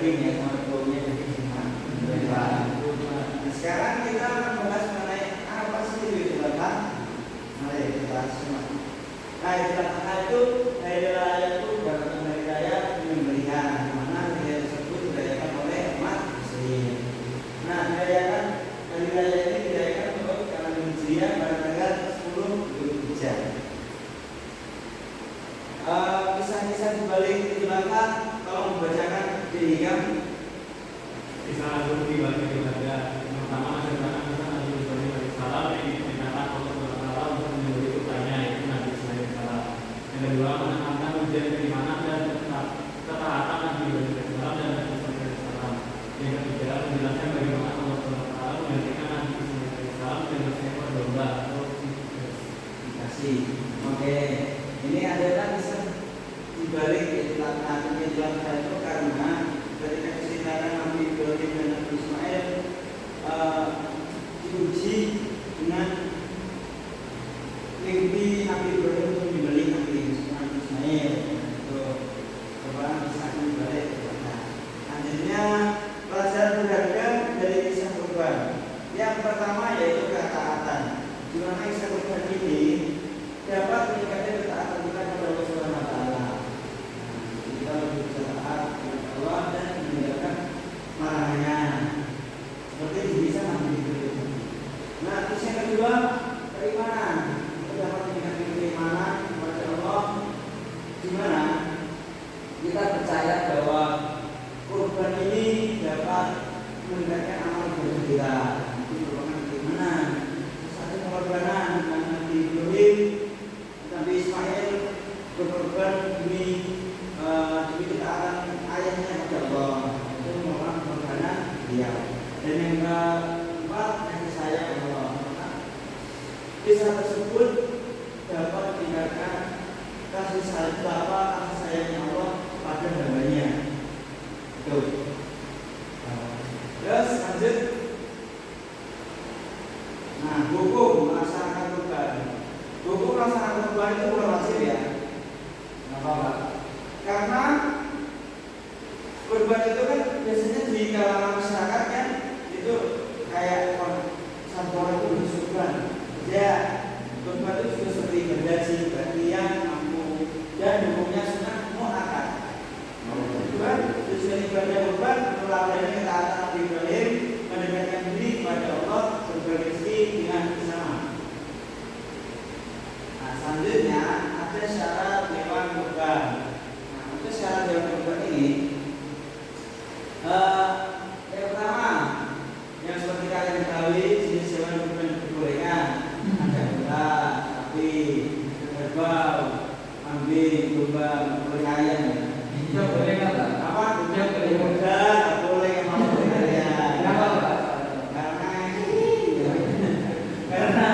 daging ya, sama baunya daging semua. Sekarang kita membahas mengenai apa sih itu Idul Adha. Mari kita simak. Nah, Idul Adha itu hari raya itu dapat hari raya penyembelihan, di mana hari raya tersebut dirayakan oleh umat Muslim. Nah, dirayakan hari raya ini dirayakan menurut kalender Hijriah pada tanggal 10 Dzulhijjah. Kisah-kisah di balik Idul Adha tolong dibacakan di Hikam. Kisah Agung di balik Idul Adha. Yang pertama adalah kisah Nabi Ibrahim alaihissalam yang diperintahkan Allah SWT untuk menyembelih putranya yaitu Nabi Ismail alaihissalam. Yang kedua menekankan ujian keimanan dan ketaatan Nabi Ibrahim alaihissalam dan Nabi Ismail alaihissalam. Yang ketiga menjelaskan bagaimana Allah SWT menggantikan Nabi Ismail alaihissalam dengan seekor domba atau dikasih. Oke, ini adalah kisah di balik Idul Adha. Idul Adha itu karena ketika kecintaan Nabi Ibrahim dan Nabi Ismail diuji dengan mimpi Nabi Ibrahim untuk menyembelih Nabi Ismail. Itu merupakan kisah di balik Idul Adha. Akhirnya pelajaran berharga dari kisah kurban. Yang pertama yaitu ketaatan. Di mana kisah kurban ini dapat meningkatkan ketaatan kita kepada Allah Subhanahu wa taala. Kita lebih bisa taat kepada Allah dan meninggalkan larangannya. Seperti bisa Nabi Ibrahim. Nah, terus yang kedua, keimanan. Kita dapat meningkatkan keimanan kepada Allah. Di mana kita percaya bahwa kurban ini dapat meningkatkan amal ibadah kita. Itu merupakan keimanan. Terus ada pengorbanan Nabi Ibrahim, Nabi Ismail berkorban demi ketaatan ayahnya kepada Allah. Itu merupakan pengorbanan dia. Dan yang keempat, kasih sayang Allah. Kisah tersebut dapat meningkatkan kasih sayang Allah pada hambanya. Itu. Terus lanjut. Nah, hukum melaksanakan kurban. Hukum melaksanakan kurban itu bukan wajib ya. Nggak apa-apa. Karena kurban itu kan biasanya di kalangan masyarakat kan itu kayak orang itu bersyukuran. Ya, kurban itu juga seperti ibadah sih, bagian, mampu dan hukumnya sunnah muakkad. Kurban tujuan ibadah kurban melalui ketaatan Nabi Ibrahim mendekatkan diri kepada Allah berbagi rezeki dengan bersama. Nah, selanjutnya ada syarat hewan kurban. Nah, untuk syarat hewan kurban ini yang pertama, yang seperti kalian ketahui jenis hewan kurban diperbolehkan ada unta, sapi, kerbau, kambing, domba, boleh ayam ya. Itu boleh nggak? Apa? Itu boleh Udah, boleh emang boleh ya. Kenapa? Karena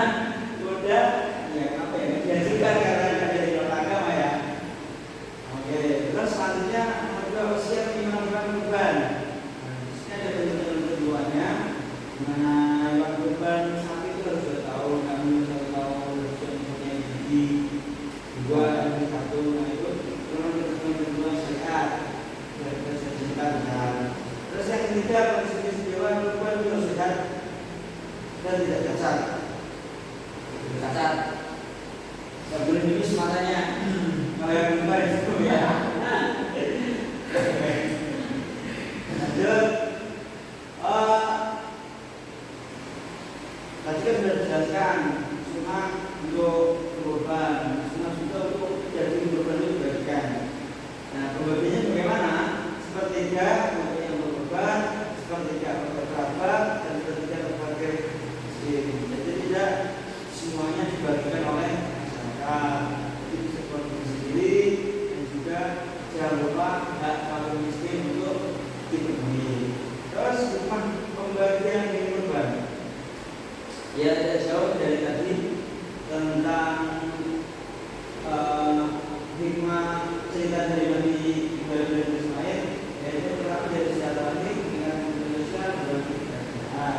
udah ya apa ya diajukan karena ada di dalam agama ya. Oke, terus selanjutnya ada usia minimal hewan kurban. Ini ada ketentuannya. Mana hewan kurban sapi itu harus 2 tahun, kambing 1 tahun, terus punya gigi 2 dan 1. Nah itu ketentuan syariat. Kita ceritakan. Terus yang ketiga, prinsip hewan kurban itu harus sehat dan tidak cacat. Cacat. Tidak boleh minus matanya. Kalau yang kurban itu ya. Lanjut. Tadi kan sudah dijelaskan sunnah untuk kurban, sunnah juga untuk jadi kurban itu dibagikan. Nah, pembagiannya bagaimana? Sepertiga untuk yang berkorban, sepertiga untuk kerabat, dan sepertiga berbagai muslim. Jadi tidak semuanya dibagikan oleh masyarakat. Jadi bisa produksi sendiri dan juga jangan lupa hak fakir miskin untuk dipenuhi. Terus hukuman pembagian yang kurban. Ya tidak jauh dari tadi tentang hikmah cerita dari Nabi Ibrahim dan Ismail, yaitu pertama dari silaturahmi dengan Indonesia dan kerajaan.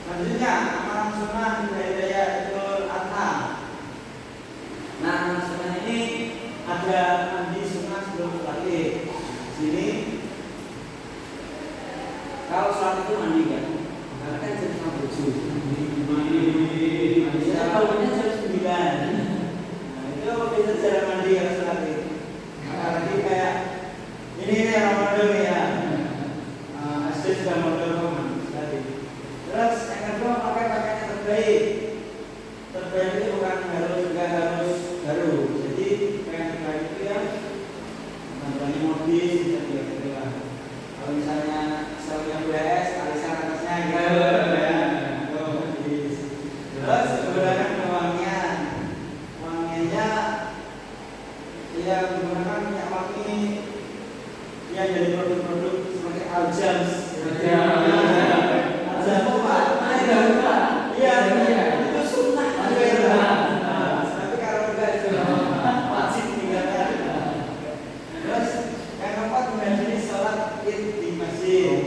Selanjutnya amalan sunnah dari raya Idul Adha. Nah, amalan sunnah ini ada mandi sunnah sebelum sholat id. Sini kalau sholat itu mandi kan, karena kan jam 7. Saya bangunnya jam 9. Nah, itu bisa cara mandi kalau sholat id. Apalagi kayak ini Ramadan ya. Asli sudah modal sekali. Terus yang kedua pakai pakaian yang terbaik. Terbaik itu bukan harus baru. Jadi pakaian terbaik itu ya contohnya modis gitu ya. Kalau misalnya yang BS alisan atasnya gitu ya. Terus menggunakan wangian. Wangiannya ya menggunakan minyak wangi yang dari produk-produk seperti Aljams. Iya, itu sunnah. Tapi kalau enggak itu wajib tinggalkan. Terus yang keempat menghadiri sholat id di masjid.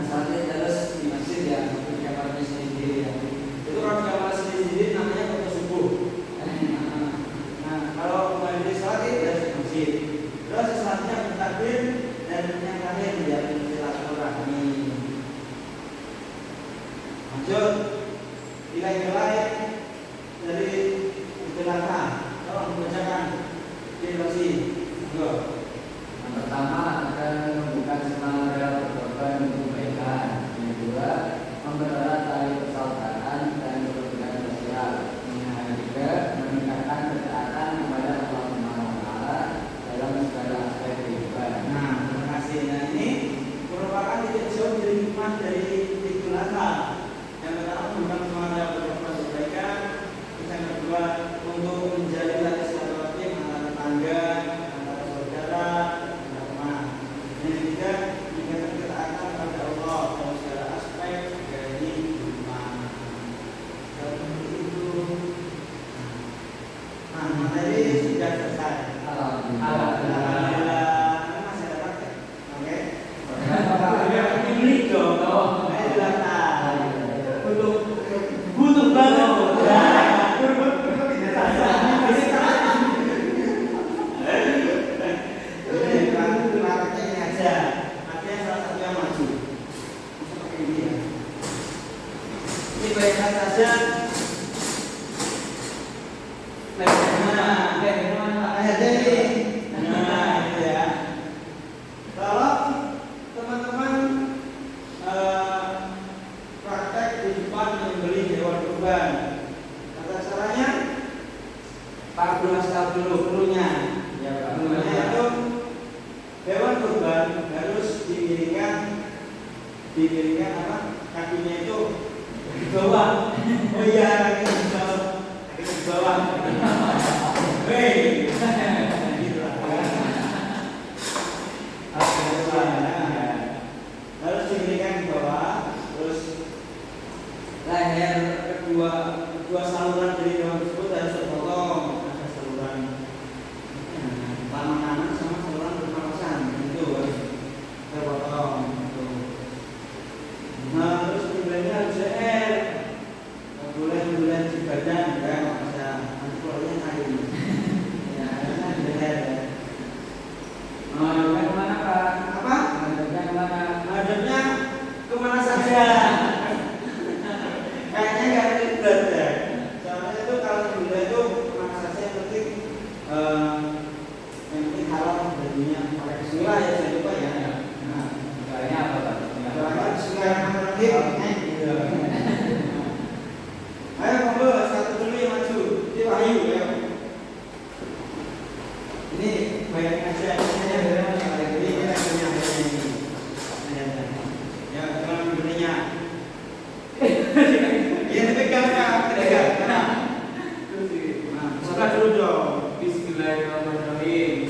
Asalnya terus di masjid ya, di kamarnya sendiri ya. Itu kalau kamar sendiri namanya waktu subuh. Nah, kalau menghadiri sholat id harus di masjid. Terus selanjutnya bertakbir dan yang terakhir menjadi silaturahmi. Lanjut, nilai-nilai dari penjelasan. Tolong dibacakan situasi. Yang pertama akan membuka semangat berkorban untuk kebaikan. Yang kedua, mempererat tali persaudaraan dan kerukunan sosial. Yang ketiga, meningkatkan ketaatan kepada Allah Subhanahu wa taala dalam segala aspek kehidupan. Nah, terima kasih. Nah, ini merupakan titik jauh dari hikmah dari Idul Adha. Yang pertama membuka semangat berkorban untuk kebaikan. Yang kedua untuk menjalin tali silaturahmi antara tetangga, antara saudara, antara teman. Yang ketiga meningkatkan ketaatan kepada Allah dalam segala aspek kehidupan. Seperti itu. Nah, materi sudah selesai. Alhamdulillah. Masih ada pakai? Oke. Ini dong. Ayo daftar. Butuh banget. Didirikan apa? Kakinya itu di bawah. Oh iya, kaki di bawah. Kaki di bawah. Hei. Harus didirikan di bawah. Terus leher kedua saluran dari hewan tersebut harus terpotong. Ada saluran tangan kanan sama saluran pernapasan. Itu harus terpotong. Nah, terus pembeliannya harus CR. Boleh di badan ya, bisa nanti keluarnya naik. Ya, harusnya di leher ya. Menghadapnya kemana Pak? Apa? Menghadapnya kemana? Menghadapnya kemana saja. Kayaknya nggak ribet ya. Soalnya itu kalau pembelian itu kemana saja yang penting halal bajunya pakai bismillah ya, jangan lupa ya. Nah, Caranya apa Pak? doakan bismillahirrahmanirrahim. Ayo monggo satu dulu yang maju. Ini Wahyu ya. Ini bayangin aja ini kita punya ini. Ya, kalau belinya. Ya dipegang Kak. Nah, buka dulu dong. Bismillahirrahmanirrahim.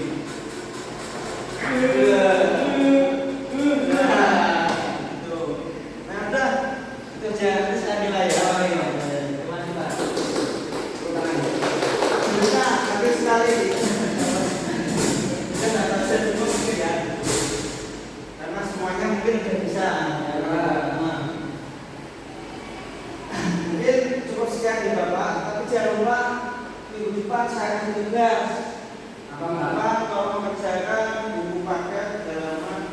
Mungkin cukup sekian dari Bapak, tapi jangan lupa minggu depan saya kasih tugas. Bapak kalau mengerjakan buku paket halaman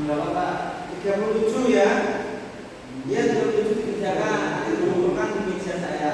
berapa Pak? 37 ya. Ya 37 dikerjakan, nanti dikumpulkan di meja saya.